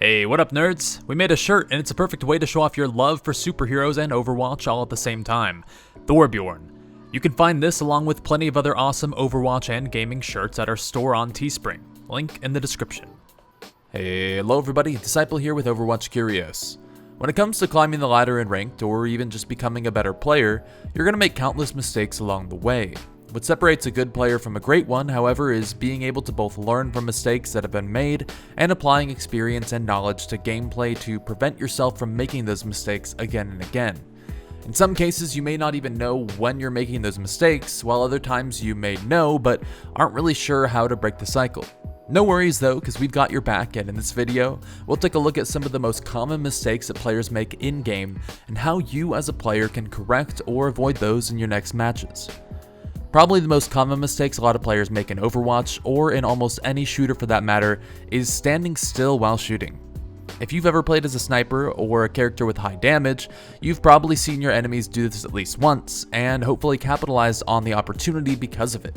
Hey, what up nerds? We made a shirt and it's a perfect way to show off your love for superheroes and Overwatch all at the same time. Thorbjorn. You can find this along with plenty of other awesome Overwatch and gaming shirts at our store on Teespring. Link in the description. Hey, hello everybody, Disciple here with Overwatch Curios. When it comes to climbing the ladder in ranked or even just becoming a better player, you're going to make countless mistakes along the way. What separates a good player from a great one, however, is being able to both learn from mistakes that have been made and applying experience and knowledge to gameplay to prevent yourself from making those mistakes again and again. In some cases, you may not even know when you're making those mistakes, while other times you may know but aren't really sure how to break the cycle. No worries though, because we've got your back, and in this video, we'll take a look at some of the most common mistakes that players make in-game and how you as a player can correct or avoid those in your next matches. Probably the most common mistakes a lot of players make in Overwatch, or in almost any shooter for that matter, is standing still while shooting. If you've ever played as a sniper or a character with high damage, you've probably seen your enemies do this at least once, and hopefully capitalized on the opportunity because of it.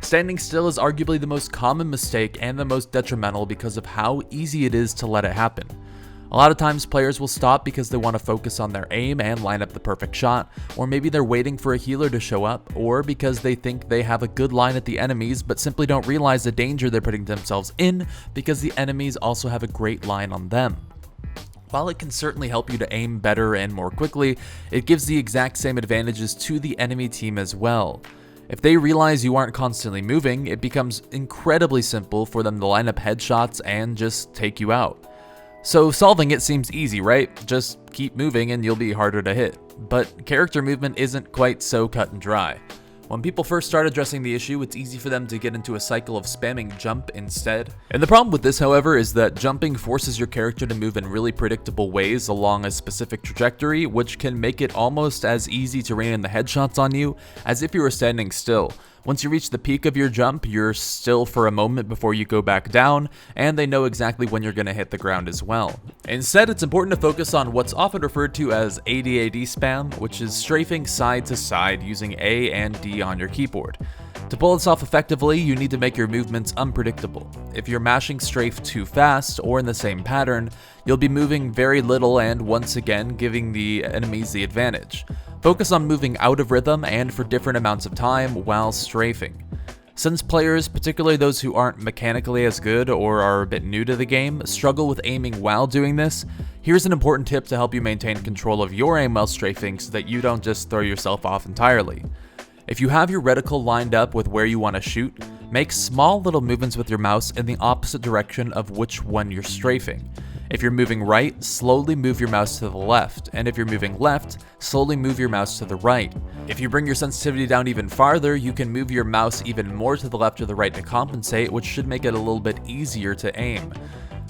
Standing still is arguably the most common mistake and the most detrimental because of how easy it is to let it happen. A lot of times players will stop because they want to focus on their aim and line up the perfect shot, or maybe they're waiting for a healer to show up, or because they think they have a good line at the enemies but simply don't realize the danger they're putting themselves in because the enemies also have a great line on them. While it can certainly help you to aim better and more quickly, it gives the exact same advantages to the enemy team as well. If they realize you aren't constantly moving, it becomes incredibly simple for them to line up headshots and just take you out. So solving it seems easy, right? Just keep moving and you'll be harder to hit. But character movement isn't quite so cut and dry. When people first start addressing the issue, it's easy for them to get into a cycle of spamming jump instead. And the problem with this, however, is that jumping forces your character to move in really predictable ways along a specific trajectory, which can make it almost as easy to rain in the headshots on you as if you were standing still. Once you reach the peak of your jump, you're still for a moment before you go back down, and they know exactly when you're going to hit the ground as well. Instead, it's important to focus on what's often referred to as ADAD spam, which is strafing side to side using A and D on your keyboard. To pull this off effectively, you need to make your movements unpredictable. If you're mashing strafe too fast or in the same pattern, you'll be moving very little and once again giving the enemies the advantage. Focus on moving out of rhythm and for different amounts of time while strafing. Since players, particularly those who aren't mechanically as good or are a bit new to the game, struggle with aiming while doing this, here's an important tip to help you maintain control of your aim while strafing so that you don't just throw yourself off entirely. If you have your reticle lined up with where you want to shoot, make small little movements with your mouse in the opposite direction of which one you're strafing. If you're moving right, slowly move your mouse to the left, and if you're moving left, slowly move your mouse to the right. If you bring your sensitivity down even farther, you can move your mouse even more to the left or the right to compensate, which should make it a little bit easier to aim.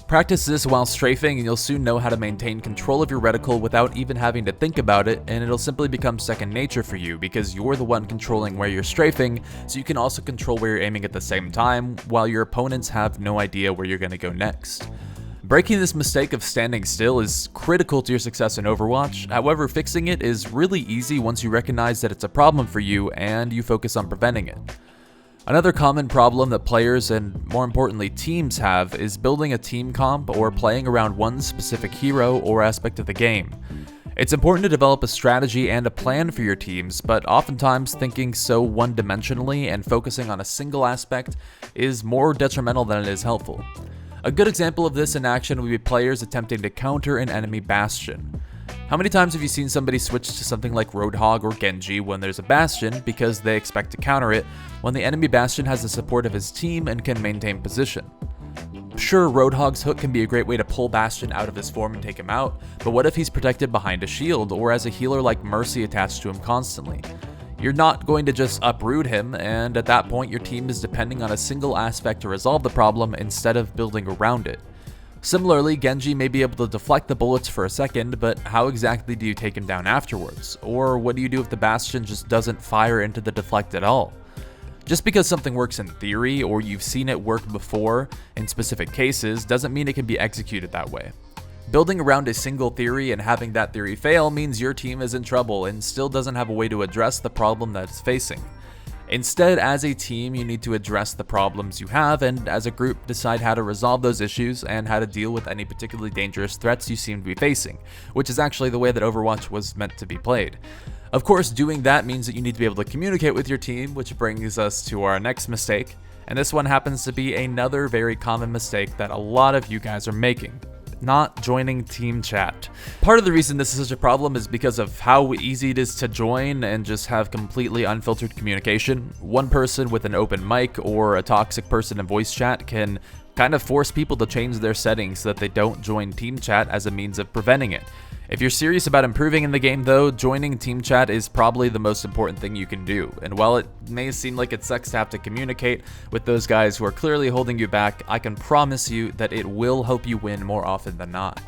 Practice this while strafing and you'll soon know how to maintain control of your reticle without even having to think about it, and it'll simply become second nature for you because you're the one controlling where you're strafing, so you can also control where you're aiming at the same time, while your opponents have no idea where you're going to go next. Breaking this mistake of standing still is critical to your success in Overwatch, however fixing it is really easy once you recognize that it's a problem for you and you focus on preventing it. Another common problem that players and more importantly teams have is building a team comp or playing around one specific hero or aspect of the game. It's important to develop a strategy and a plan for your teams, but oftentimes thinking so one-dimensionally and focusing on a single aspect is more detrimental than it is helpful. A good example of this in action would be players attempting to counter an enemy bastion. How many times have you seen somebody switch to something like Roadhog or Genji when there's a bastion because they expect to counter it when the enemy bastion has the support of his team and can maintain position? Sure, Roadhog's hook can be a great way to pull Bastion out of his form and take him out, but what if he's protected behind a shield or has a healer like Mercy attached to him constantly? You're not going to just uproot him, and at that point your team is depending on a single aspect to resolve the problem instead of building around it. Similarly, Genji may be able to deflect the bullets for a second, but how exactly do you take him down afterwards? Or what do you do if the Bastion just doesn't fire into the deflect at all? Just because something works in theory, or you've seen it work before in specific cases, doesn't mean it can be executed that way. Building around a single theory and having that theory fail means your team is in trouble and still doesn't have a way to address the problem that it's facing. Instead, as a team, you need to address the problems you have, and as a group, decide how to resolve those issues and how to deal with any particularly dangerous threats you seem to be facing, which is actually the way that Overwatch was meant to be played. Of course, doing that means that you need to be able to communicate with your team, which brings us to our next mistake, and this one happens to be another very common mistake that a lot of you guys are making. Not joining team chat. Part of the reason this is such a problem is because of how easy it is to join and just have completely unfiltered communication. One person with an open mic or a toxic person in voice chat can kind of force people to change their settings so that they don't join team chat as a means of preventing it. If you're serious about improving in the game though, joining team chat is probably the most important thing you can do. And while it may seem like it sucks to have to communicate with those guys who are clearly holding you back, I can promise you that it will help you win more often than not.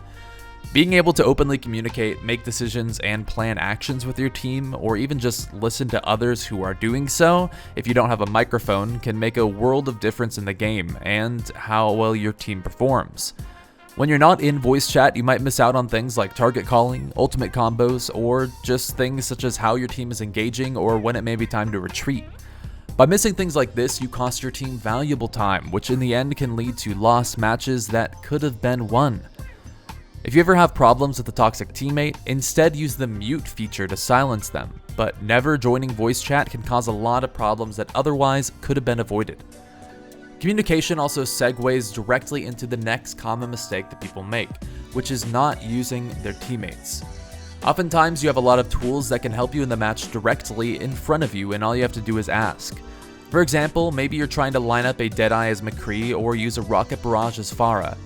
Being able to openly communicate, make decisions, and plan actions with your team, or even just listen to others who are doing so, if you don't have a microphone, can make a world of difference in the game and how well your team performs. When you're not in voice chat, you might miss out on things like target calling, ultimate combos, or just things such as how your team is engaging or when it may be time to retreat. By missing things like this, you cost your team valuable time, which in the end can lead to lost matches that could have been won. If you ever have problems with a toxic teammate, instead use the mute feature to silence them, but never joining voice chat can cause a lot of problems that otherwise could have been avoided. Communication also segues directly into the next common mistake that people make, which is not using their teammates. Oftentimes you have a lot of tools that can help you in the match directly in front of you, and all you have to do is ask. For example, maybe you're trying to line up a Deadeye as McCree or use a Rocket Barrage as Pharah.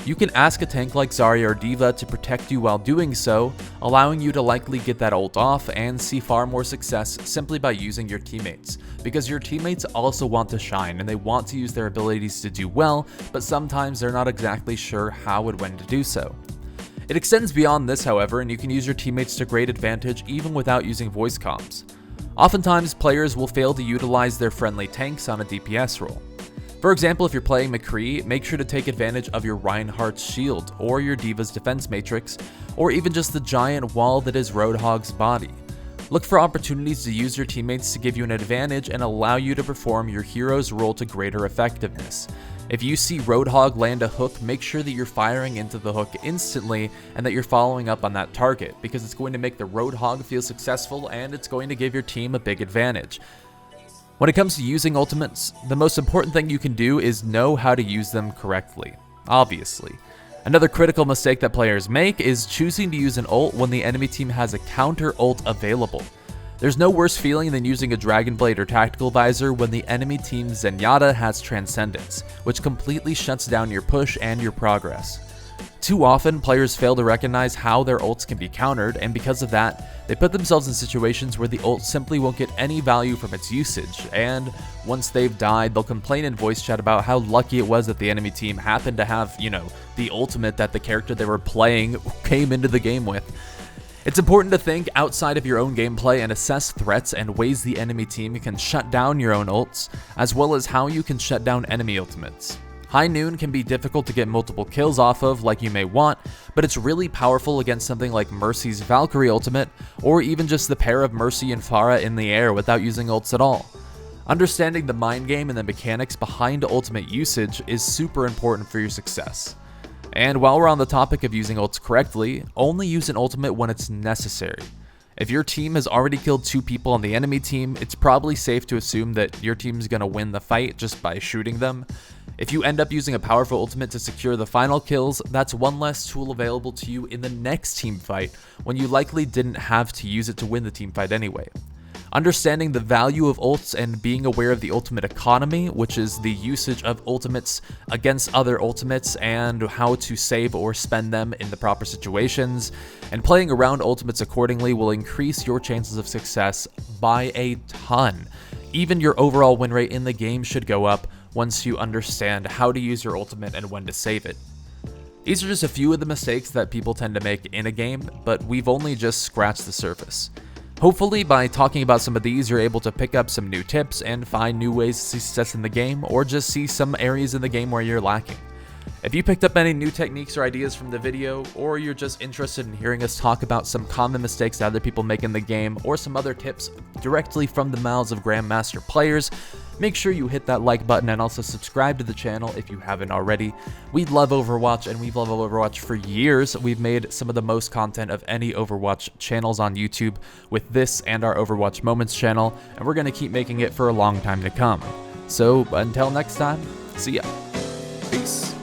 You can ask a tank like Zarya or D.Va to protect you while doing so, allowing you to likely get that ult off and see far more success simply by using your teammates, because your teammates also want to shine and they want to use their abilities to do well, but sometimes they're not exactly sure how and when to do so. It extends beyond this, however, and you can use your teammates to great advantage even without using voice comms. Oftentimes, players will fail to utilize their friendly tanks on a DPS role. For example, if you're playing McCree, make sure to take advantage of your Reinhardt's shield, or your D.Va's defense matrix, or even just the giant wall that is Roadhog's body. Look for opportunities to use your teammates to give you an advantage and allow you to perform your hero's role to greater effectiveness. If you see Roadhog land a hook, make sure that you're firing into the hook instantly and that you're following up on that target, because it's going to make the Roadhog feel successful and it's going to give your team a big advantage. When it comes to using ultimates, the most important thing you can do is know how to use them correctly, obviously. Another critical mistake that players make is choosing to use an ult when the enemy team has a counter ult available. There's no worse feeling than using a Dragon Blade or Tactical Visor when the enemy team's Zenyatta has Transcendence, which completely shuts down your push and your progress. Too often, players fail to recognize how their ults can be countered, and because of that, they put themselves in situations where the ult simply won't get any value from its usage, and once they've died, they'll complain in voice chat about how lucky it was that the enemy team happened to have, the ultimate that the character they were playing came into the game with. It's important to think outside of your own gameplay and assess threats and ways the enemy team can shut down your own ults, as well as how you can shut down enemy ultimates. High Noon can be difficult to get multiple kills off of like you may want, but it's really powerful against something like Mercy's Valkyrie ultimate, or even just the pair of Mercy and Pharah in the air without using ults at all. Understanding the mind game and the mechanics behind ultimate usage is super important for your success. And while we're on the topic of using ults correctly, only use an ultimate when it's necessary. If your team has already killed 2 people on the enemy team, it's probably safe to assume that your team's gonna win the fight just by shooting them. If you end up using a powerful ultimate to secure the final kills, that's one less tool available to you in the next team fight, when you likely didn't have to use it to win the team fight anyway. Understanding the value of ults and being aware of the ultimate economy, which is the usage of ultimates against other ultimates and how to save or spend them in the proper situations, and playing around ultimates accordingly will increase your chances of success by a ton. Even your overall win rate in the game should go up once you understand how to use your ultimate and when to save it. These are just a few of the mistakes that people tend to make in a game, but we've only just scratched the surface. Hopefully, by talking about some of these, you're able to pick up some new tips and find new ways to see success in the game, or just see some areas in the game where you're lacking. If you picked up any new techniques or ideas from the video, or you're just interested in hearing us talk about some common mistakes that other people make in the game, or some other tips directly from the mouths of Grandmaster players, make sure you hit that like button and also subscribe to the channel if you haven't already. We love Overwatch, and we've loved Overwatch for years. We've made some of the most content of any Overwatch channels on YouTube with this and our Overwatch Moments channel, and we're going to keep making it for a long time to come. So until next time, see ya. Peace.